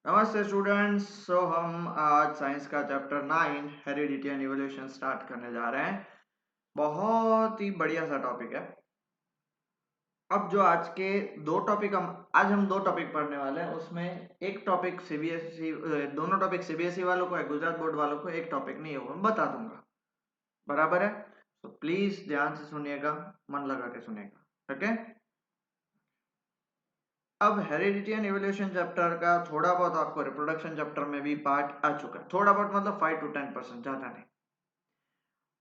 नमस्ते स्टूडेंट्स। हम आज साइंस का chapter 9 heredity and evolution start करने जा रहे हैं। बहुत ही बढ़िया सा टॉपिक है। अब जो आज हम दो टॉपिक पढ़ने वाले हैं, उसमें एक टॉपिक सीबीएसई, दोनों टॉपिक सीबीएसई वालों को है, गुजरात बोर्ड वालों को एक टॉपिक नहीं होगा, मैं बता दूंगा। बराबर है? तो प्लीज ध्यान से सुनिएगा, मन लगा के सुनिएगा। ओके। अब हेरिडिटी एंड इवोल्यूशन चैप्टर का थोड़ा बहुत आपको रिप्रोडक्शन चैप्टर में भी पार्ट आ चुका है। थोड़ा बहुत मतलब 5 to 10%, ज्यादा नहीं।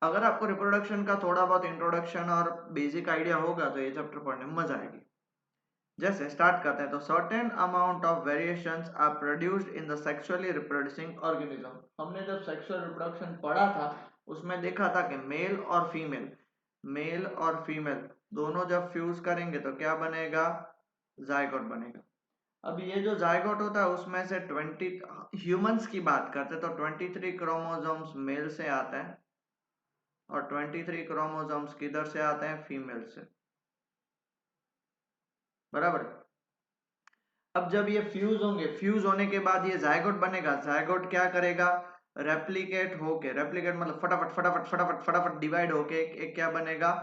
अगर आपको रिप्रोडक्शन का थोड़ा बहुत इंट्रोडक्शन और बेसिक आइडिया होगा तो ये चैप्टर पढ़ने में मजा आएगी। जैसे स्टार्ट करते हैं तो certain amount of variations are produced in the sexually reproducing organism. हमने जब सेक्सुअल रिप्रोडक्शन पढ़ा था उसमें देखा था कि मेल और फीमेल दोनों जब फ्यूज करेंगे तो क्या बनेगा? जायगोट बनेगा। अब ये जो जायगोट होता है उसमें से 20 ह्यूमंस की बात करते हैं तो 23 क्रोमोसोम्स मेल से आते हैं और 23 क्रोमोसोम्स किधर से आते हैं? फीमेल से। बराबर। अब जब ये फ्यूज होंगे, फ्यूज होने के बाद ये जायगोट बनेगा। जायगोट क्या करेगा? रेप्लिकेट मतलब फटाफट फटाफट फटाफट फटाफट डिवाइड होके एक क्या बनेगा?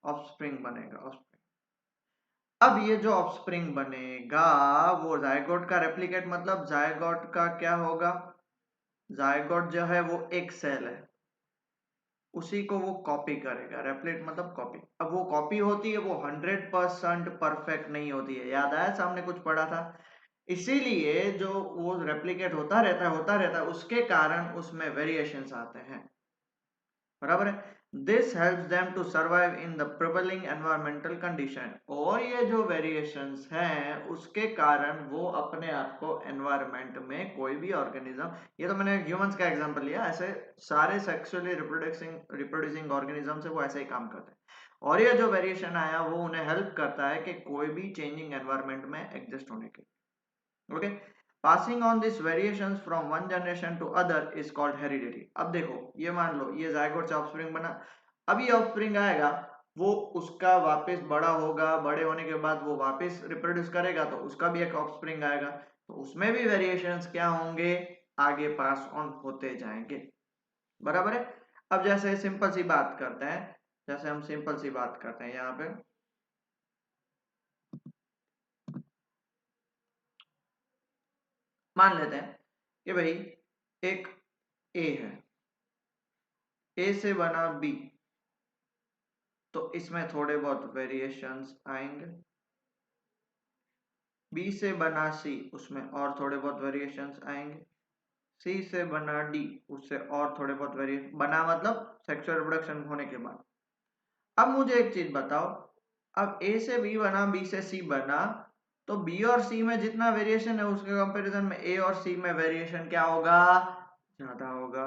ऑफस्प्रिंग बनेगा। ऑफस्प्रिंग। अब ये जो ऑफस्प्रिंग बनेगा वो जायगोट का रेप्लिकेट, मतलब जायगोट का क्या होगा? जायगोट जो है वो एक सेल है, उसी को वो कॉपी करेगा। रेप्लिकेट मतलब कॉपी। अब वो कॉपी होती है, वो 100% परफेक्ट नहीं होती है। याद आया? सामने कुछ पढ़ा था। इसीलिए जो वो रेप्लिकेट होता रहता है, उसके कारण उसमें वेरिएशंस आते हैं। बराबर है। This helps them to survive in the prevailing environmental condition. और ये जो वेरिएशंस हैं उसके कारण वो अपने आप को एनवायरमेंट में कोई भी ऑर्गेनिज्म, ये तो मैंने ह्यूमंस का एग्जांपल लिया, ऐसे सारे सेक्सुअली रिप्रोड्यूसिंग ऑर्गेनिज्म से वो ऐसे ही काम करते हैं। और ये जो वेरिएशन आया वो उन्हें हेल्प करता है कि कोई भी चेंजिंग एनवायरमेंट में एडजस्ट होने के। Okay. Passing on this variations from one generation to other is called heredity. अब देखो, ये मान लो ये जायगोट से ऑफस्प्रिंग बना। अब ये ऑफस्प्रिंग आएगा, वो उसका वापस बड़ा होगा, बड़े होने के बाद वो वापस रिप्रोड्यूस करेगा तो उसका भी एक ऑफस्प्रिंग आएगा, तो उसमें भी वेरिएशंस क्या होंगे? आगे पास ऑन होते जाएंगे। बराबर है। अब जैसे सिंपल सी बात करते हैं, यहाँ पे मान लेते हैं कि भाई एक ए है, ए से बना बी, तो इसमें थोड़े बहुत वेरिएशंस आएंगे। बी से बना सी, उसमें और थोड़े बहुत वेरिएशंस आएंगे। सी से बना डी, उससे और थोड़े बहुत वेरिएशन बना, मतलब सेक्सुअल रिप्रोडक्शन होने के बाद। अब मुझे एक चीज बताओ, अब ए से बी बना, बी से सी बना, तो बी और सी में जितना वेरिएशन है उसके कंपैरिजन में ए और सी में वेरिएशन क्या होगा? ज्यादा होगा।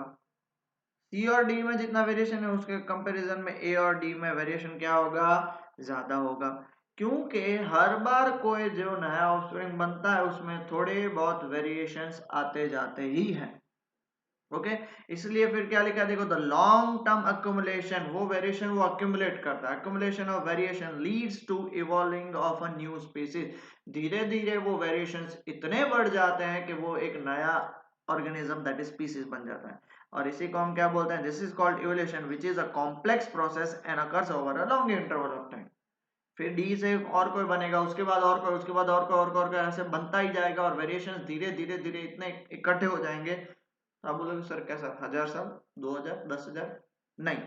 सी और डी में जितना वेरिएशन है उसके कंपैरिजन में ए और डी में वेरिएशन क्या होगा? ज्यादा होगा। क्योंकि हर बार कोई जो नया ऑफस्प्रिंग बनता है उसमें थोड़े बहुत वेरिएशंस आते जाते ही हैं। ओके। इसलिए फिर क्या लिखा है देखो, द लॉन्ग टर्म अक्यूमुलेशन, वो वेरिएशन वो अक्यूमुलेट करता है। Accumulation of variation leads to evolving of a new species. धीरे धीरे वो वेरिएशंस इतने बढ़ जाते हैं कि वो एक नया ऑर्गेनिज्म दैट इज स्पीसीज बन जाता है। और इसी को हम क्या बोलते हैं? This is called evolution, which is a complex process and occurs over a long interval of time. फिर डी से और कोई बनेगा, उसके बाद और कोई, उसके बाद और कोई ऐसे बनता ही जाएगा और वेरिएशंस धीरे धीरे धीरे इतने इकट्ठे हो जाएंगे। आप बोलोगे सर कैसा? 1000 साल, 2000, 10,000? नहीं,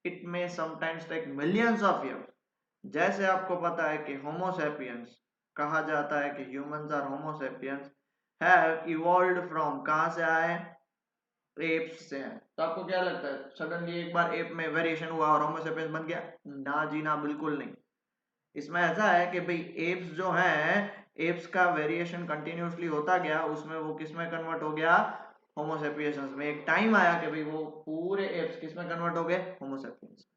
it may sometimes take millions of years. जैसे आपको पता है कि होमोसेपियंस, कहा जाता है कि humans are homo sapiens have evolved from, कहां से आए? एप्स से हैं। तो आपको क्या लगता है सडनली एक बार एप में वेरिएशन हुआ और होमोसेपियंस बन गया? ना जी ना, बिल्कुल नहीं। इसमें ऐसा है कि भाई एप्स जो हैं, एप्स का वेरिएशन कंटिन्यूसली होता गया, उसमें वो किस में कन्वर्ट हो गया? होमोसेपियंस में। एक टाइम आया कि भाई वो पूरे एप्स किस में कन्वर्ट हो गए? होमोसेपियंस।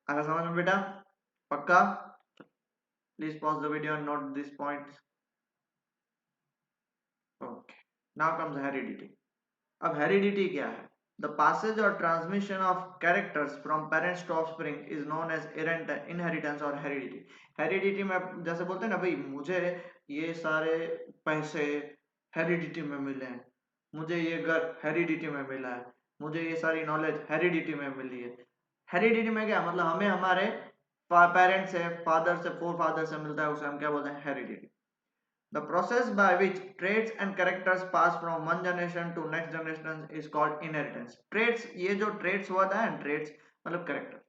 आगे समझ में बेटा? पक्का? Please pause the video and note this points. Okay. Now comes heredity. अब हेरिडिटी क्या है? The passage or transmission of characters from parents to offspring is known as inheritance or heredity. Heredity में जैसे बोलते हैं ना भाई, मुझे ये सारे पैसे, हेरिडिटी में मिले हैं, मुझे ये घर हेरिडिटी में मिला है, मुझे ये सारी नॉलेज हेरिडिटी में मिली है। हेरिडिटी में क्या मतलब, हमें हमारे पेरेंट्स से, फादर से, फोर फादर से मिलता है, उसे हम क्या बोलते हैं, heredity. The process by which traits and characters pass from one generation to next generation is called inheritance. Traits, ये जो traits हुआ था, traits मतलब character।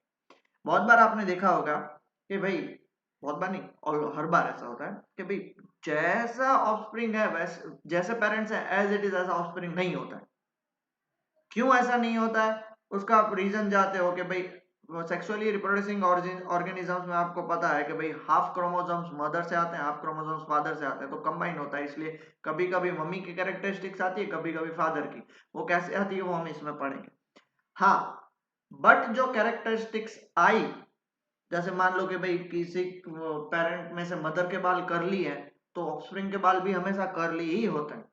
बहुत बार आपने देखा होगा कि भाई, बहुत बार नहीं, और हर बार ऐसा होता है कि भाई जैसा ऑफस्प्रिंग है वैसे, जैसे पेरेंट्स है एज इट इज ऐसा ऑफस्प्रिंग नहीं होता है। क्यों ऐसा नहीं होता है, उसका आप रीजन जानते हो कि भाई सेक्सुअली रिप्रोड्यूसिंग ऑर्गेनिजम्स में आपको पता है कि भाई हाफ क्रोमोसोम्स मदर से आते हैं, हाफ क्रोमोसोम्स फादर से आते हैं, तो कंबाइन होता है, इसलिए कभी कभी मम्मी की कैरेक्टरिस्टिक्स आती है, कभी कभी फादर की। वो कैसे आती है वो हम इसमें पढ़ेंगे। हाँ, बट जो कैरेक्टरिस्टिक्स आई, जैसे मान लो कि भाई किसी पेरेंट में से मदर के बाल कर्ली है, तो ऑफस्प्रिंग के बाल भी हमेशा कर्ली ही होते हैं,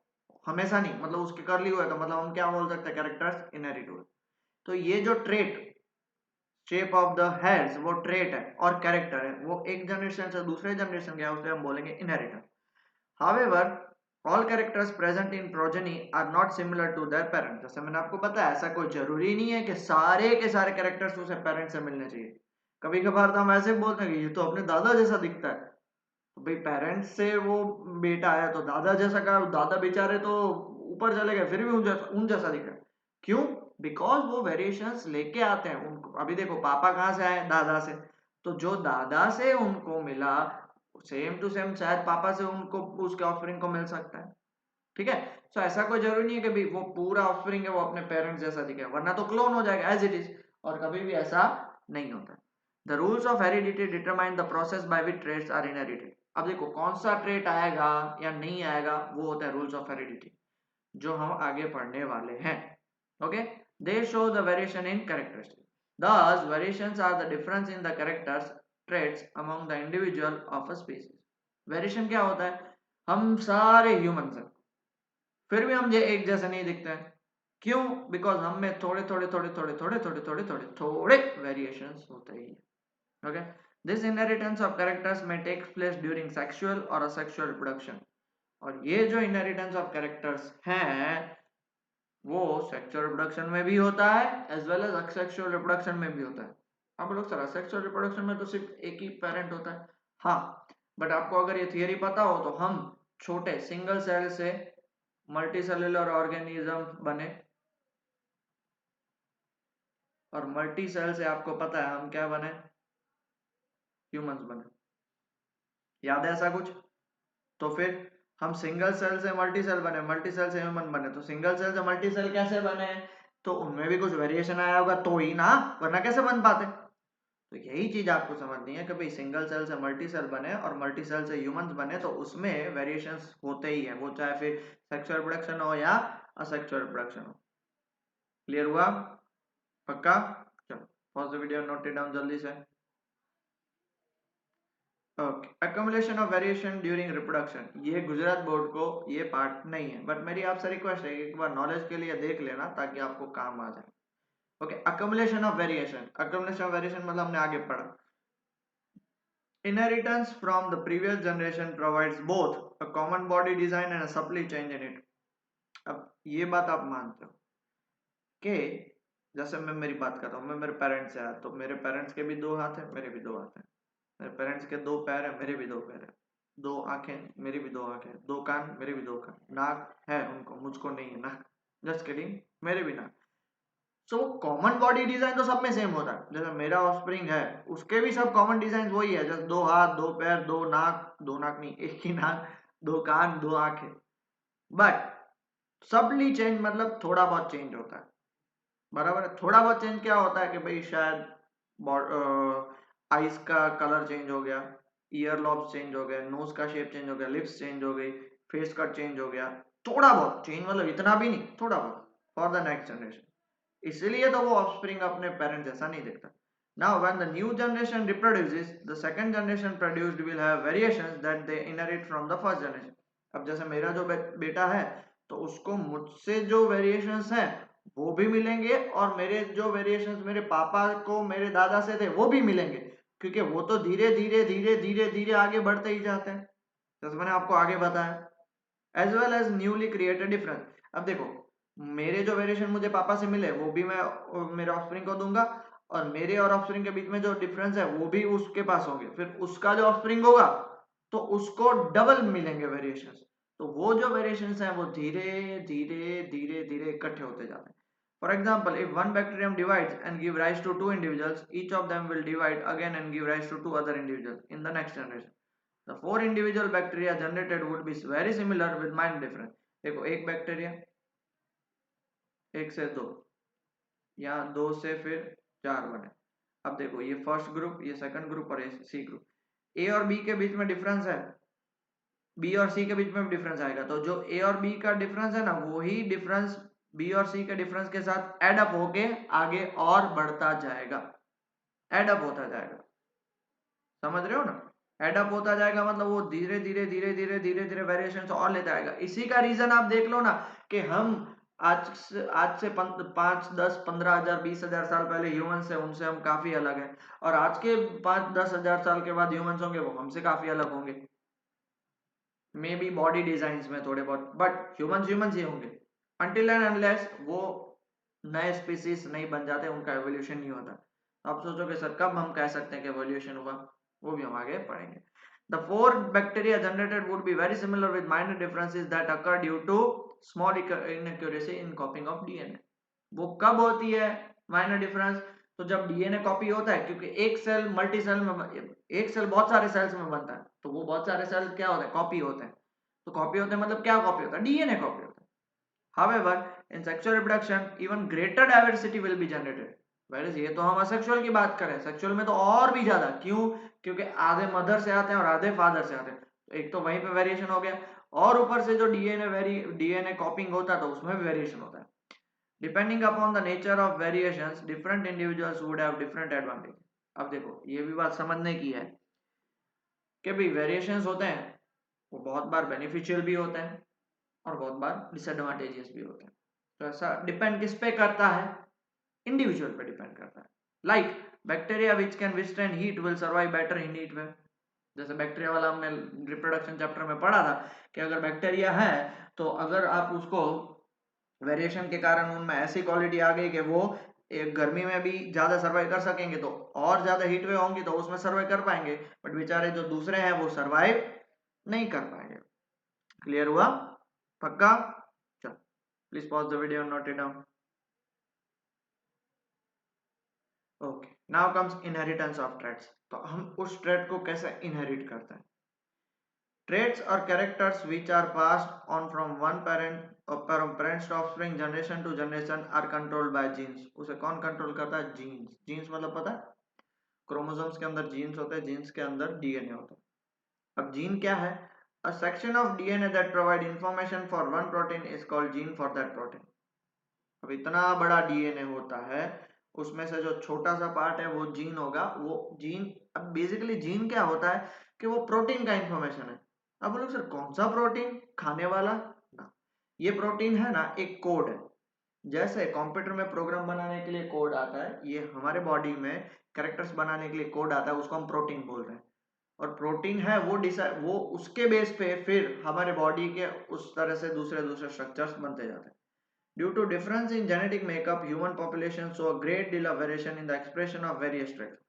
हमेशा नहीं, मतलब उसके कर्ली हुए तो मतलब हम क्या बोल सकते हैं, कैरेक्टर्स इनहेरिट हुए। तो ये जो trait, shape of the hairs, वो ट्रेट है, और कैरेक्टर है, वो एक जनरेशन से दूसरे जनरेशन गया, उसे हम बोलेंगे inheritance. However, all characters present in progeny are not similar to their parents. जैसे मैंने आपको बताया, ऐसा कोई जरूरी नहीं है कि सारे के सारे कैरेक्टर्स उसे पेरेंट्स से मिलने चाहिए। कभी कभार तो हम ऐसे बोलते हैं कि ये तो अपने दादा जैसा दिखता है, तो भाई पेरेंट्स से वो बेटा है तो दादा जैसा का, दादा बेचारे तो ऊपर चले गए फिर भी उन जैसा दिख रहा है। क्यों? बिकॉज वो वेरिएशंस लेके आते हैं उनको। अभी देखो, पापा कहाँ से आए, दादा से, तो जो दादा से उनको मिला सेम टू सेम शायद पापा से उनको उसके ऑफरिंग को मिल सकता है। ठीक है, सो ऐसा कोई जरूरी नहीं है कि भाई वो पूरा ऑफरिंग है वो अपने पेरेंट्स जैसा दिखे, वरना तो क्लोन हो जाएगा एज इट इज, और कभी भी ऐसा नहीं होता। The rules of heredity determine the process by which traits are inherited. अब देखो कौन सा ट्रेट आएगा या नहीं आएगा, वो होता है रूल्स ऑफ हेरिडिटी, जो हम आगे पढ़ने वाले हैं। Okay, they show the variation in characteristic. Thus, variations are the difference in the characters traits among the individual of a species. Variation क्या होता है, हम सारे ह्यूमंस हैं, फिर भी हम ये एक जैसे नहीं दिखते हैं। क्यों? बिकॉज हम में थोड़े थोड़े थोड़े थोड़े थोड़े थोड़े थोड़े थोड़े थोड़े वेरिएशंस होते ही हैं। Okay, this inheritance of characters में टेक्स प्लेस ड्यूरिंग सेक्सुअल और असेक्सुअल रिप्रोडक्शन। और ये जो इनहेरिटेंस ऑफ कैरेक्टर्स हैं, वो सेक्सुअल रिप्रोडक्शन में भी होता है as well as asexual reproduction में भी होता है। आप लोग सर असेक्सुअल रिप्रोडक्शन में तो सिर्फ एक ही पेरेंट होता है। हाँ, बट आपको अगर ये थियरी पता हो तो हम छोटे सिंगल सेल से मल्टी सेलुलर ऑर्गेनिज्म बने, और मल्टी सेल से आपको पता है हम क्या बने, ह्यूमंस बने। याद है ऐसा कुछ? तो फिर हम सिंगल सेल से मल्टी सेल बने, मल्टी सेल से ह्यूमन बने, तो सिंगल सेल से मल्टी सेल कैसे बने? तो उनमें भी कुछ वेरिएशन आया होगा तो ही ना, वरना कैसे बन पाते? तो यही चीज आपको समझनी है कि भाई सिंगल सेल से मल्टी सेल बने और मल्टी सेल से ह्यूमंस बने, तो उसमें वेरिएशंस होते ही है, वो चाहे फिर सेक्सुअल रिप्रोडक्शन हो या असेक्सुअल रिप्रोडक्शन हो। क्लियर हुआ? पक्का? चलो pause the video, note it down जल्दी से। Okay, accumulation of variation during reproduction, ये गुजरात बोर्ड को ये पार्ट नहीं है, बट मेरी आपसे रिक्वेस्ट है एक बार नॉलेज के लिए देख लेना ताकि आपको काम आ जाए। Okay, accumulation of variation, accumulation of variation मतलब हमने आगे पढ़ा, inheritance from the previous generation provides both a common body design and a subtle change in it। अब ये बात आप मानते हो कि जैसे मैं मेरी बात करता हूँ, मैं मेरे पेरेंट्स से आया, तो मेरे पेरेंट्स के भी दो हाथ है, मेरे भी दो हाथ है, मेरे पेरेंट्स के दो पैर है, मेरे भी दो पैर है, दो आंखें, मेरी भी दो आंखें, दो कान, मेरे भी दो कान, नाक है उनको, मुझको नहीं है नाक, जस्ट किडिंग, मेरे भी नाक। सो कॉमन बॉडी डिजाइन तो सब में सेम होता है, जैसे मेरा ऑफस्प्रिंग है उसके भी सब कॉमन डिजाइन वही है, जैसे दो हाथ, दो पैर, दो नाक नहीं, एक ही नाक, दो कान, दो आंखें। बट सबली चेंज मतलब थोड़ा बहुत चेंज होता है, बराबर है। थोड़ा बहुत चेंज क्या होता है कि भाई शायद आईज का कलर चेंज हो गया, ईयर लॉब्स चेंज हो गए, नोज का शेप चेंज हो गया, लिप्स चेंज हो गई, फेस कट चेंज हो गया, थोड़ा बहुत चेंज, मतलब इतना भी नहीं, थोड़ा बहुत फॉर द नेक्स्ट जनरेशन। इसलिए तो वो ऑफस्प्रिंग अपने पेरेंट्स जैसा नहीं दिखता। Now when the new generation reproduces, the second generation produced will have variations that they inherit from the first generation। अब जैसे मेरा जो बेटा है, तो उसको मुझसे जो वेरिएशंस हैं वो भी मिलेंगे, और मेरे जो वेरिएशंस मेरे पापा को मेरे दादा से थे वो भी मिलेंगे, क्योंकि वो तो धीरे धीरे धीरे धीरे धीरे आगे बढ़ते ही जाते हैं, जैसे मैंने आपको आगे बताया। As well as newly created difference. अब देखो, मेरे जो वेरिएशन मुझे पापा से मिले वो भी मैं मेरे ऑफस्प्रिंग को दूंगा, और मेरे और ऑफस्प्रिंग के बीच में जो डिफरेंस है वो भी उसके पास होंगे, फिर उसका जो ऑफस्प्रिंग होगा तो उसको डबल मिलेंगे वेरिएशंस। तो वो जो वेरिएशंस हैं वो धीरे धीरे धीरे धीरे इकट्ठे होते जाते हैं। For example, if one bacterium divides and give rise to two individuals, each of them will divide again and give rise to two other individuals in the next generation. The four individual bacteria generated would be very similar with minor difference. देखो, एक bacteria, एक से दो, या दो से फिर चार बने। अब देखो, ये फर्स्ट ग्रुप, ये सेकंड ग्रुप और ये सी ग्रुप। ए और बी के बीच में डिफरेंस है, बी और सी के बीच में डिफरेंस आएगा, तो जो ए और बी का डिफरेंस है ना, वही डिफरेंस बी और सी के डिफरेंस के साथ एड अप होके आगे और बढ़ता जाएगा, एड अप होता जाएगा। समझ रहे हो ना? एड अप होता जाएगा मतलब वो धीरे धीरे धीरे धीरे धीरे धीरे वेरिएशन और लेता आएगा। इसी का रीजन आप देख लो ना कि हम आज से 5, 10, 15 हजार 20 हजार साल पहले ह्यूमंस है, उनसे हम काफी अलग हैं, और आज के 5, 10 हजार साल के बाद ह्यूमंस होंगे वो हमसे काफी अलग होंगे, मे बी बॉडी डिजाइन में थोड़े बहुत, बट ह्यूमंस ही होंगे अनटिल एंड अनलेस वो नए स्पीसीज नहीं बन जाते, उनका एवोल्यूशन नहीं होता। तो आप सोचो कि सर कब हम कह सकते हैं कि एवोल्यूशन हुआ, वो भी हम आगे पढ़ेंगे। The four bacteria generated would be very similar with minor differences that occur due to small inaccuracy in copying of DNA. वो कब होती है माइनर डिफरेंस? तो जब डीएनए कॉपी होता है, क्योंकि एक सेल मल्टी सेल में, एक सेल बहुत सारे सेल्स में बनता है, तो वो बहुत सारे सेल क्या होते हैं, कॉपी होते हैं। तो कॉपी होते हैं मतलब क्या कॉपी होता है? डीएनए कॉपी होता है। However, in sexual reproduction, even greater diversity will be generated. Whereas ये तो हम असेक्सुअल की बात करें, सेक्सुअल में तो और भी ज्यादा। क्यों? क्योंकि आधे मदर से आते हैं और आधे फादर से आते हैं, तो एक तो वहीं पे वेरिएशन हो गया, और ऊपर से जो डीएनए कॉपिंग होता है तो उसमें भी वेरिएशन होता है। Depending upon the nature of variations, different individuals would have different advantage. अब देखो, ये भी बात समझने की है कि भाई वेरिएशंस होते हैं वो बहुत बार बेनिफिशियल भी होते हैं और बहुत बार डिसएडवांटेजेस भी होते हैं। तो ऐसा डिपेंड किस पे करता है? इंडिविजुअल पे डिपेंड करता है। Like bacteria which can withstand heat will survive better in heat wave. जैसे बैक्टीरिया वाला हमने रिप्रोडक्शन चैप्टर में पढ़ा था कि अगर बैक्टीरिया है तो अगर आप उसको वेरिएशन के कारण उनमें ऐसी क्वालिटी आ गई कि वो एक गर्मी में भी ज्यादा सर्वाइव कर सकेंगे, तो और ज्यादा हीट वेव होंगी तो उसमें सर्वाइव कर पाएंगे, बट बेचारे जो दूसरे हैं वो सर्वाइव नहीं कर पाएंगे। क्लियर हुआ? पक्का? चलो, please pause the video, note it down. Okay, now comes inheritance of traits. तो हम उस ट्रेट को कैसे इनहेरिट करते हैं? Traits or characters which are passed on from one parent or parents to offspring generation to generation are controlled by genes. उसे कौन control करता है? जीन्स। जीन्स मतलब पता है? क्रोमोसोम्स के अंदर जीन्स होते हैं, जीन्स के अंदर डीएनए होता है। अब जीन क्या है? A section of DNA that provide information for one protein is called gene for that protein. अब इतना बड़ा डीएनए होता है, उसमें से जो छोटा सा पार्ट है वो जीन होगा। वो जीन, अब बेसिकली जीन क्या होता है कि वो प्रोटीन का इंफॉर्मेशन है। अब बोलो सर कौन सा प्रोटीन? खाने वाला ना, ये प्रोटीन है ना एक कोड है। जैसे कंप्यूटर में प्रोग्राम बनाने के लिए कोड आता है, ये हमारे बॉडी में कैरेक्टर्स बनाने के लिए कोड आता है, उसको हम प्रोटीन बोल रहे हैं। और प्रोटीन है वो उसके बेस पे फिर हमारे बॉडी के उस तरह से दूसरे दूसरे स्ट्रक्चर्स बनते जाते हैं। Due to difference in genetic makeup, human population show a great deal of variation in the expression of various traits.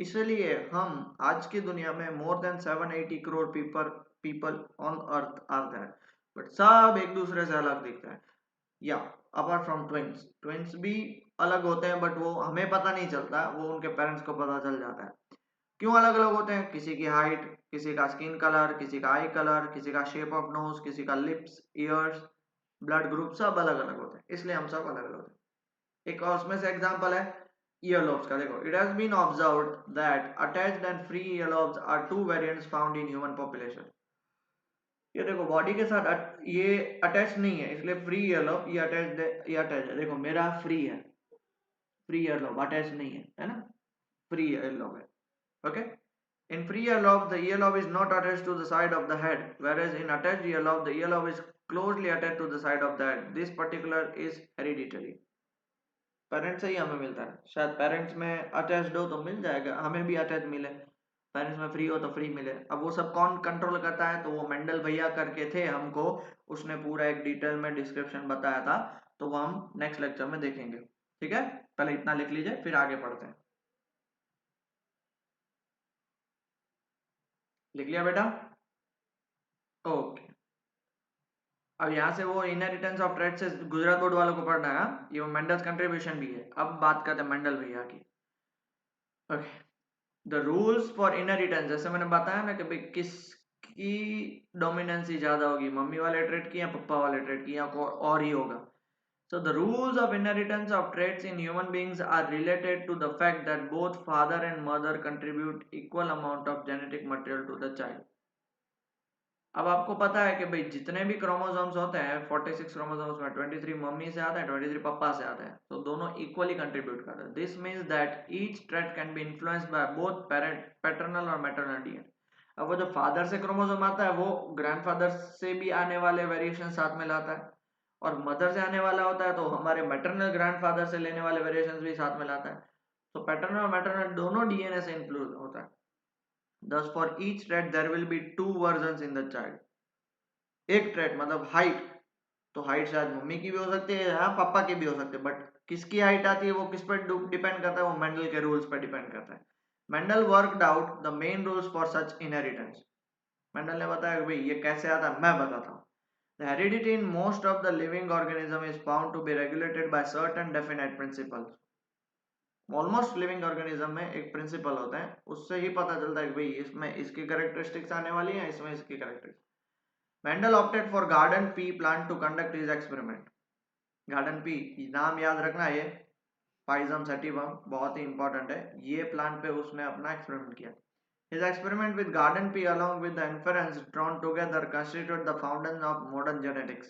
इसलिए हम आज की दुनिया में more than 780 crore people on earth are there, but सब एक दूसरे से अलग दिखते हैं। या अपार्ट फ्रॉम ट्विंस, ट्विंस भी अलग होते हैं बट वो हमें पता नहीं चलता, वो उनके पेरेंट्स को पता चल जाता है। क्यों अलग अलग होते हैं? किसी की हाइट, किसी का स्किन कलर, किसी का आई कलर, किसी का शेप ऑफ नोज, किसी का लिप्स, ईयर्स, ब्लड ग्रुप, सब अलग अलग होते हैं, इसलिए हम सब अलग अलग होते हैं। एक और उसमें से एग्जांपल है ईयरलोब्स का। देखो, it has been observed that attached and free earlobes are two variants found in human population. ये देखो बॉडी के साथ ये अटैच नहीं है, इसलिए फ्री ईयरलोब, ये अटैच है। देखो मेरा फ्री है, फ्री ईयरलोब अटैच नहीं है ना, फ्री ईयरलोब है। Okay, in free earlobe, the earlobe is not attached to the side of the head, whereas in attached earlobe, the earlobe is closely attached to the side of the head. This particular is hereditary. Parents से ही हमें मिलता है, शायद parents में attached हो तो मिल जाएगा, हमें भी अटैच मिले, पेरेंट्स में फ्री हो तो फ्री मिले। अब वो सब कौन कंट्रोल करता है, तो वो मेंडल भैया करके थे हमको, उसने पूरा एक डिटेल में डिस्क्रिप्शन बताया था, तो वो हम नेक्स्ट लेक्चर में देखेंगे। ठीक है, पहले इतना लिख लीजिए फिर आगे पढ़ते हैं। लिख लिया बेटा? ओके। अब यहाँ से वो इनहेरिटेंस ऑफ ट्रेड से गुजरात बोर्ड वालों को पढ़ना है, हाँ? ये वो मेंडल्स कंट्रीब्यूशन भी है। अब बात करते हैं मेंडल भैया की। Okay, the rules for inheritance, जैसे मैंने बताया ना कि भाई किसकी डोमिनेंसी ज्यादा होगी, मम्मी वाले ट्रेड की या पापा वाले ट्रेड की, या और ही होगा। So the rules of inheritance of traits in human beings are related to the fact that both father and mother contribute equal amount of genetic material to the child. अब आपको पता है कि भाई जितने भी क्रोमोसोम्स होते हैं 46 क्रोमोसोम्स में 23 मम्मी से आते हैं, 23 पापा से आते हैं, तो दोनों इक्वली कंट्रीब्यूट करते हैं। This means that each trait can be influenced by both parent, paternal और मैटरनल डीएनए। अब वो जो फादर से क्रोमोसोम आता है वो ग्रैंडफादर से भी आने वाले वेरिएशन साथ में लाता है, और मदर से आने वाला होता है तो हमारे मैटरनल ग्रैंडफादर से लेने वाले वेरिएशन भी साथ में लाता है। तो पैटर्नल और मैटरनल दोनों डीएनए से इन्फ्लुएंस होता है। Thus for each trait there will be two versions in the child. एक ट्रेट मतलब हाइट, तो हाइट शायद मम्मी की भी हो सकती है, हाँ पापा की भी हो सकती है, बट किसकी हाइट आती है वो किस पर डिपेंड करता है, वो मेंडल के रूल्स पर डिपेंड करता है। Mendel worked out the main rules for such inheritance. Mendel ने बताया कि भाई ये कैसे आता है, मैं बताता हूँ। The heredity in most of the living organism is found to be regulated by certain definite principles. Almost living organism में एक प्रिंसिपल होता है, उससे ही पता चलता है कि भाई इसमें इसकी कैरेक्टरिस्टिक्स आने वाली है, इसमें इसकी characteristics. Mendel opted for garden pea plant to conduct his experiment. Garden pea नाम याद रखना, ये पाइजम सेटिवम बहुत ही इंपॉर्टेंट है, ये प्लांट पे उसने अपना एक्सपेरिमेंट किया। His experiment with garden pea along with the inference drawn together constitute the foundation of modern genetics.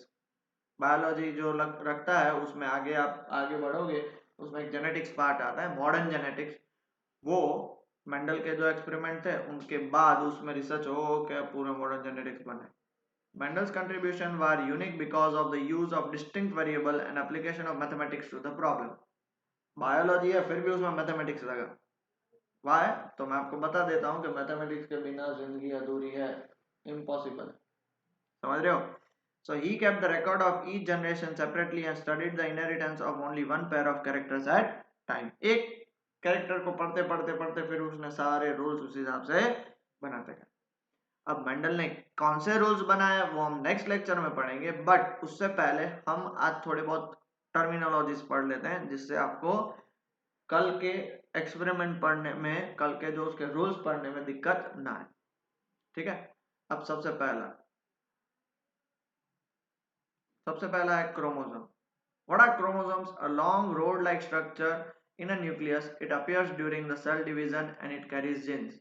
Biology जो रखता है उसमें आगे आप आगे बढ़ोगे, उसमें एक जेनेटिक्स पार्ट आता है मॉडर्न जेनेटिक्स। वो मेंडल के जो एक्सपेरिमेंट थे उनके बाद उसमें रिसर्च हो के पूरे मॉडर्न जेनेटिक्स बने। Mendel's contribution were unique because of the use of distinct variable and application of mathematics to the problem. Biology है फिर भी उसमें मैथमेटिक्स लगा। वाई? तो मैं आपको बता देता हूँ कि मैथमेटिक्स के बिना जिंदगी अधूरी है, इम्पॉसिबल। समझ रहे हो? So he kept the record of each generation separately and studied the inheritance of only one pair of characters at time. एक कैरेक्टर को पढ़ते पढ़ते पढ़ते फिर उसने सारे रूल्स उस हिसाब से बनाते गए। अब मेंडल ने कौन से रूल्स बनाए वो हम नेक्स्ट लेक्चर में पढ़ेंगे, बट उससे पहले हम आज थोड़े बहुत टर्मिनोलॉजीज पढ़ लेते हैं जिससे आपको कल के एक्सपेरिमेंट पढ़ने में, कल के जो उसके रूल्स पढ़ने में दिक्कत ना आए। ठीक है, अब सबसे पहला है chromosome. What are chromosomes? A long rod like structure in a nucleus, it appears during the cell division and it carries genes.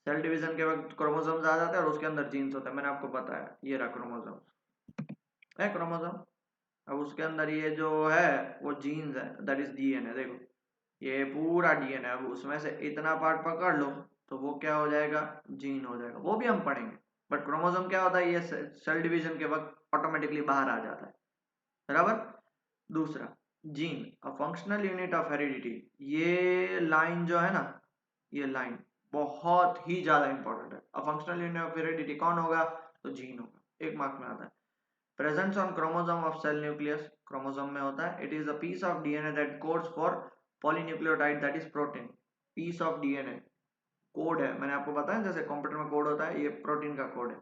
Cell division के वक्त क्रोमोसोम्स आ जाते हैं और उसके अंदर जीन्स होता है, मैंने आपको बताया, ये रहा क्रोमोसोम है क्रोमोसोम। अब उसके अंदर ये जो है वो जीन्स है, दैट इज डीएनए। देखो ये पूरा डीएनए, अब उसमें से इतना पार्ट पकड़ लो तो वो क्या हो जाएगा, जीन हो जाएगा, वो भी हम पढ़ेंगे। बट क्रोमोसोम क्या होता है, ये सेल डिवीजन के वक्त ऑटोमेटिकली बाहर आ जाता है, बराबर। दूसरा, gene a functional unit of heredity. ये लाइन जो है ना, ये लाइन बहुत ही ज्यादा इंपॉर्टेंट है। A functional unit of heredity कौन होगा, तो जीन होगा, एक मार्क्स में आता है। Presence on chromosome of cell nucleus, chromosome में होता है। It is a piece of DNA that codes for polynucleotide that is protein. Piece of DNA code है, मैंने आपको बताया जैसे कंप्यूटर में कोड होता है, ये प्रोटीन का कोड है।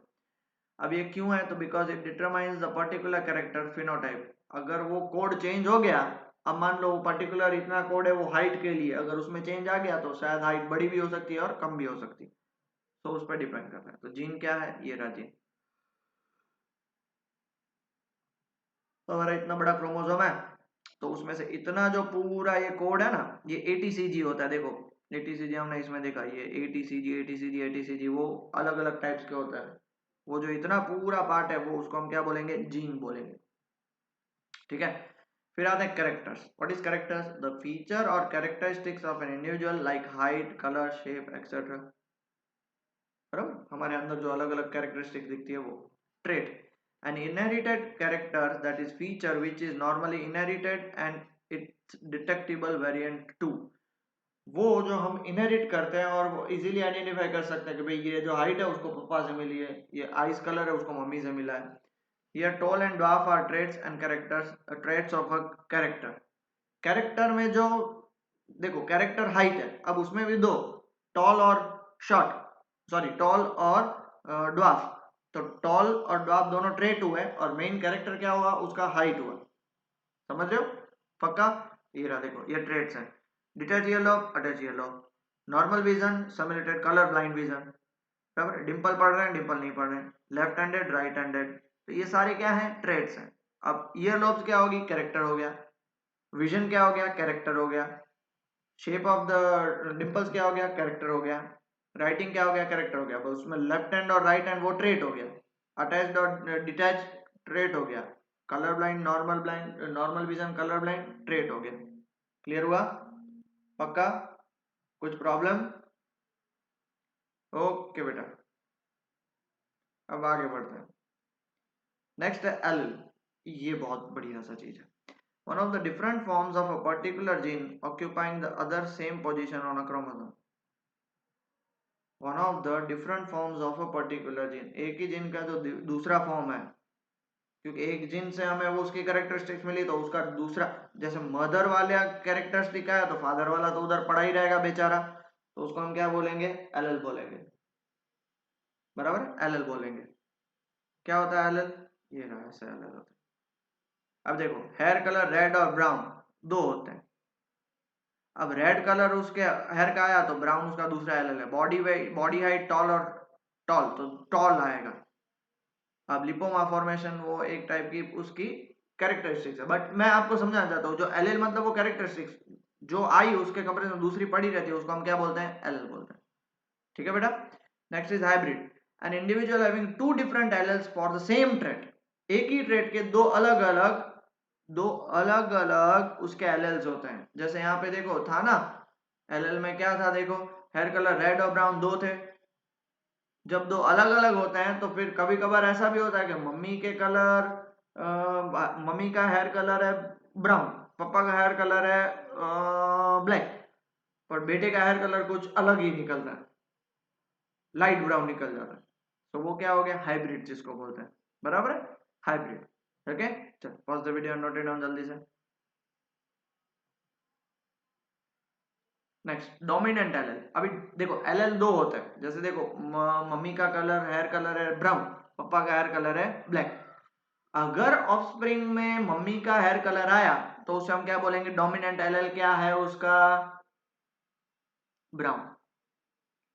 अब ये क्यों है, तो because it determines the particular character phenotype. अगर वो कोड चेंज हो गया, अब मान लो वो पर्टिकुलर इतना कोड है वो हाइट के लिए, अगर उसमें चेंज आ गया तो शायद हाइट बड़ी भी हो सकती है और कम भी हो सकती है, तो उस पर डिपेंड करता है। तो जीन क्या है, ये रहा जीन। तो अगर इतना बड़ा क्रोमोसोम है तो उसमें से इतना जो पूरा ये कोड है ना, ये एटीसीजी होता है। देखो एटीसीजी हमने इसमें देखा, ये एटीसीजी एटीसीजी एटीसीजी वो अलग अलग टाइप्स के होता है। वो जो इतना पूरा पार्ट है वो उसको हम क्या बोलेंगे, जीन बोलेंगे। ठीक है, फिर आते हैं characters. What is characters? The feature और characteristics of an individual like height, colour, shape etcetera. बराबर, हमारे अंदर जो अलग अलग कैरेक्टरिस्टिक दिखती है वो trait. An inherited character, that is feature which is normally inherited and its detectable variant too. वो जो हम इनहेरिट करते हैं और वो इजीली आइडेंटिफाई कर सकते हैं कि भाई ये जो हाइट है उसको पापा से मिली है, ये आइस कलर है उसको मम्मी से मिला है। ये tall and dwarf are traits and characters, traits of a character. Character में जो देखो कैरेक्टर हाइट है, अब उसमें भी दो, टॉल और शॉर्ट, सॉरी टॉल और ड्वार्फ। तो टॉल और ड्वार्फ दोनों ट्रेट हुए और मेन कैरेक्टर क्या हुआ, उसका हाइट हुआ। समझ रहे हो पक्का? ये रहा देखो, ये ट्रेट्स हैं। Detach year lobe, attach year lobe, normal vision, simulated colour blind vision, बराबर। डिंपल पढ़ रहे हैं, डिंपल नहीं पढ़ रहे हैं, लेफ्ट हैंडेड, राइट हैंडेड, तो ये सारे क्या हैं, ट्रेट्स हैं। अब ईयर लॉब्स क्या होगी, कैरेक्टर हो गया। विजन क्या हो गया, कैरेक्टर हो गया। शेप ऑफ द डिंपल्स क्या हो गया, कैरेक्टर हो गया। राइटिंग क्या हो गया, कैरेक्टर हो गया। बस उसमें लेफ्ट हैंड और राइट हैंड वो ट्रेट हो गया। अटैच्ड और डिटैच ट्रेट हो गया। Colour blind, normal vision, colour blind trait हो गया। क्लियर हुआ पक्का? कुछ प्रॉब्लम? ओके बेटा, अब आगे बढ़ते हैं। नेक्स्ट है एल। ये बहुत बढ़िया सा चीज है। One of the different forms of a particular gene occupying the other same position on a chromosome. One of the different forms of a particular gene, एक ही जीन का जो दूसरा फॉर्म है, क्योंकि एक जीन से हमें वो उसकी कैरेक्टरिस्टिक्स मिली तो उसका दूसरा, जैसे मदर वाला कैरेक्टरिस्टिक आया तो फादर वाला तो उधर पड़ा ही रहेगा बेचारा, तो उसको हम क्या बोलेंगे, एलएल बोलेंगे, बराबर, एलएल बोलेंगे। क्या होता है एलएल? ये रहा, ऐसे एलएल होता है। अब देखो हेयर कलर रेड और ब्राउन दो होते हैं। अब रेड कलर उसके हेयर का आया तो ब्राउन उसका दूसरा एलएल है। Body weight, body height, tall और टॉल, तो टॉल आएगा। अब लिपोमा फॉर्मेशन वो एक टाइप की उसकी कैरेक्टरिस्टिक्स है, बट मैं आपको समझाना चाहता हूँ जो एलएल मतलब वो कैरेक्टरिस्टिक्स जो आई उसके कंपेरिजन में दूसरी पड़ी रहती है उसको हम क्या बोलते हैं, एलएल बोलते हैं। ठीक है बेटा। Next is hybrid, an individual having two different alleles for the same trait. एक ही ट्रेट के दो अलग अलग उसके एलएल्स होते हैं। जैसे यहाँ पे देखो था ना, एलएल में क्या था, देखो हेयर कलर रेड और ब्राउन दो थे। जब दो अलग अलग होते हैं तो फिर कभी कभार ऐसा भी होता है कि मम्मी का हेयर कलर है ब्राउन, पापा का हेयर कलर है ब्लैक, और बेटे का हेयर कलर कुछ अलग ही निकलता है, लाइट ब्राउन निकल जाता है। तो वो क्या हो गया, हाइब्रिड जिसको बोलते हैं, बराबर है, हाइब्रिड। ओके, चल pause the video, note it down जल्दी से। Next dominant LL. अभी देखो एलएल दो होते हैं, जैसे देखो मम्मी का कलर हेयर कलर है ब्राउन, पापा का हेयर कलर है ब्लैक। अगर ऑफस्प्रिंग में मम्मी का हेयर कलर आया तो उसे हम क्या बोलेंगे, डोमिनेंट एलएल क्या है उसका, ब्राउन।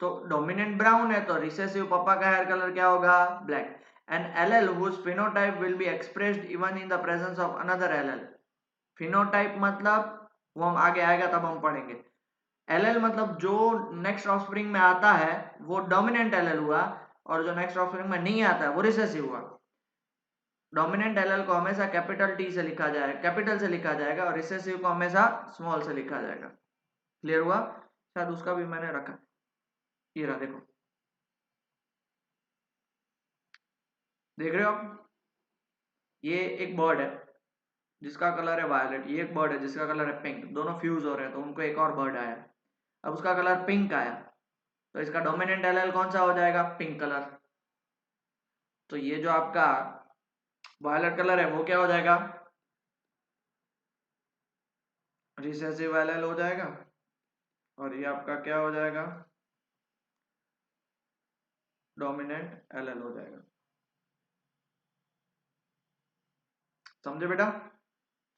तो डोमिनेंट ब्राउन है तो रिसेसिव पापा का हेयर कलर क्या होगा, black. An allele whose phenotype will be expressed even in the presence of another allele. Phenotype मतलब वो हम आगे आएगा तब हम पढ़ेंगे। एलएल मतलब जो नेक्स्ट ऑफस्प्रिंग में आता है वो डोमिनेंट एलएल हुआ, और जो नेक्स्ट ऑफस्प्रिंग में नहीं आता है वो रिसेसिव हुआ। डोमिनेंट एलएल को हमेशा कैपिटल टी से लिखा जाएगा, कैपिटल से लिखा जाएगा, और रिसेसिव को हमेशा स्मॉल से लिखा जाएगा। क्लियर हुआ? शायद उसका भी मैंने रखा, ये रहा देखो, देख रहे हो आप, ये एक बर्ड है जिसका कलर है वायलेट, ये एक बर्ड है जिसका कलर है पिंक, दोनों फ्यूज हो रहे हैं तो उनको एक और बर्ड आया, अब उसका कलर पिंक आया, तो इसका डोमिनेंट एलएल कौन सा हो जाएगा, पिंक कलर। तो ये जो आपका वायलेट कलर है वो क्या हो जाएगा, रिसेसिव एलएल हो जाएगा, और ये आपका क्या हो जाएगा, डोमिनेंट एलएल हो जाएगा। समझे बेटा?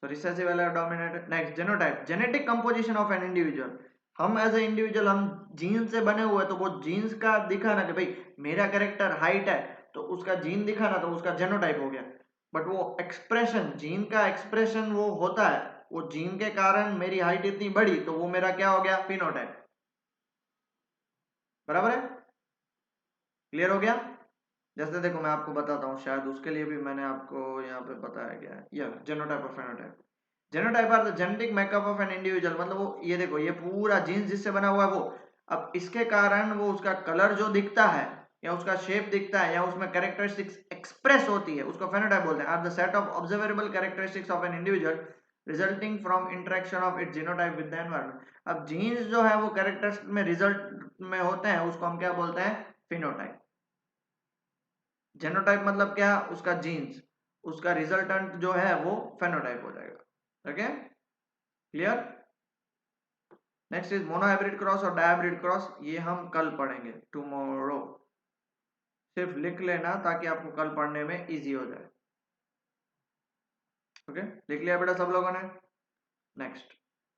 तो recessive LL, dominant. Next genotype, genetic composition of an individual. हम एज ए इंडिविजुअल हम जीन से बने हुए, तो वो जीन्स का दिखा ना कि भाई मेरा कैरेक्टर हाइट है तो उसका जीन दिखा ना, तो उसका जेनोटाइप हो गया। बट वो एक्सप्रेशन, जीन का एक्सप्रेशन वो होता है, वो जीन के कारण मेरी हाइट इतनी बड़ी तो वो मेरा क्या हो गया, फिनोटाइप। बराबर है? क्लियर हो गया? जैसे देखो मैं आपको बताता हूँ, शायद उसके लिए भी मैंने आपको यहाँ पे बताया गया है, या जेनोटाइप और phenotype. Genotype are the genetic makeup of an individual, मतलब वो ये देखो ये पूरा जीन्स जिससे बना हुआ है वो, अब इसके कारण वो उसका कलर जो दिखता है या उसका शेप दिखता है या उसमें कैरेक्टरिस्टिक्स एक्सप्रेस होती है उसको फेनोटाइप बोलते हैं। Are the set of observable characteristics of an individual resulting from interaction of its genotype with the environment. अब जीन्स जो है वो कैरेक्टर्स में रिजल्ट में होते हैं, उसको हम क्या बोलते हैं? फिनोटाइप। जेनोटाइप मतलब क्या? उसका जीन्स, उसका रिजल्टेंट जो है वो फेनोटाइप हो जाएगा। Okay, clear? Next is monohybrid cross और डायहाइब्रिड क्रॉस, ये हम कल पढ़ेंगे, टुमारो। सिर्फ लिख लेना ताकि आपको कल पढ़ने में इजी हो जाए। ओके, लिख लिया बेटा सब लोगों ने? Next,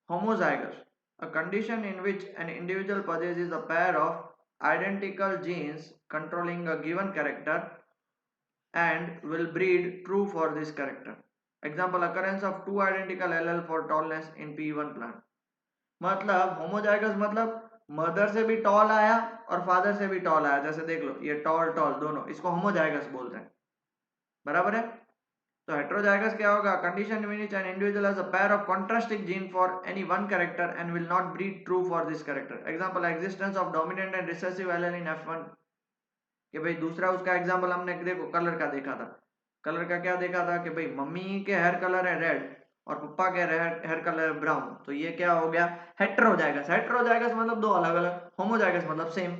homozygous, a condition in which an individual possesses a pair of identical genes controlling a given character and will breed true for this character. Example, occurrence of two identical allele for tallness in P1 plant. मतलब homozygous मतलब mother से भी toll आया और father से भी toll आया, जैसे देख लो ये टॉल टॉल दोनों, इसको होमोजाइगस बोलते हैं। बराबर है? तो हेट्रोजाइगस क्या होगा? Condition in which an individual has a pair of contrasting gene for any one character and will not breed true for this character. Example, existence of dominant and recessive allele in F1। कि भाई दूसरा उसका example हमने देखो colour का देखा था। Colour का क्या देखा था कि भाई मम्मी के हेयर कलर है रेड और पापा के हेयर कलर है ब्राउन, तो ये क्या हो गया? हेट्रोजाइगस। हेट्रोजाइगस मतलब दो अलग अलग, होमोजाइगस मतलब सेम।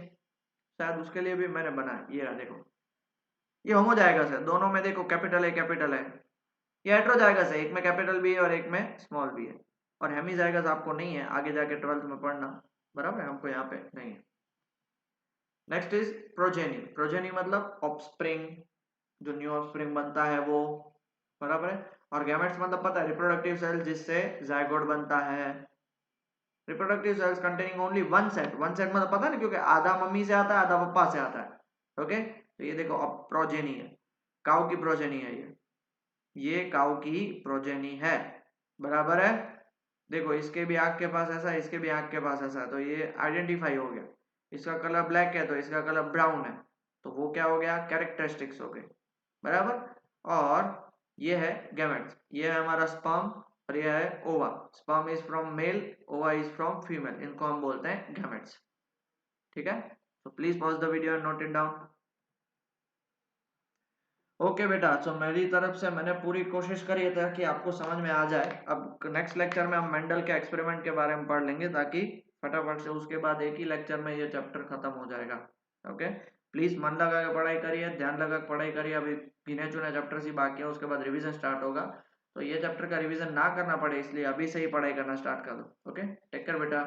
शायद उसके लिए भी मैंने बनाया, ये रहा देखो, ये होमोजाइगस है, दोनों में देखो कैपिटल है कैपिटल है। ये हेट्रोजाइगस है, एक में कैपिटल भी है और एक में स्मॉल भी है। और हेमीजाइगस आपको नहीं है, आगे जाके 12th में पढ़ना। बराबर है, हमको यहाँ पे नहीं है। Next is progeny. प्रोजेनी मतलब ऑफस्प्रिंग, जो न्यू ऑफस्प्रिंग बनता है वो। बराबर है? और गैमेट्स मतलब पता है, रिप्रोडक्टिव सेल जिससे जायगोट बनता है। Reproductive cells containing only one set. One set मतलब पता है ना, क्योंकि आधा मम्मी से आता है आधा पापा से आता है। ओके, तो ये देखो अब प्रोजेनी है, काऊ की प्रोजेनी है ये काऊ की प्रोजेनी है। बराबर है? देखो इसके भी आंख के पास ऐसा है, इसके भी आंख के पास ऐसा है, तो ये आइडेंटिफाई हो गया। इसका कलर ब्लैक है तो इसका कलर ब्राउन है, तो वो क्या हो गया? कैरेक्टरिस्टिक्स हो गए। बराबर? और ये है गैमेट्स, ये है हमारा स्पर्म और ये है ओवा। स्पर्म इज फ्रॉम मेल, ओवा इज फ्रॉम फीमेल, इनको हम बोलते हैं गैमेट्स। ठीक है, तो please pause the video and note it down. Okay बेटा, तो मेरी तरफ से मैंने पूरी कोशिश करी है ताकि आपको समझ में आ जाए। अब नेक्स्ट लेक्चर में हम मेंडल के एक्सपेरिमेंट के बारे में पढ़ लेंगे, ताकि फटाफट से उसके बाद एक ही लेक्चर में ये चैप्टर खत्म हो जाएगा। ओके, प्लीज मन लगा के पढ़ाई करिए, ध्यान लगा के पढ़ाई करिए। अभी गिने चुने चैप्टर ही बाकी है, उसके बाद रिविजन स्टार्ट होगा, तो ये चैप्टर का रिविजन ना करना पड़े इसलिए अभी से ही पढ़ाई करना स्टार्ट कर दो। ओके, टेक केयर बेटा।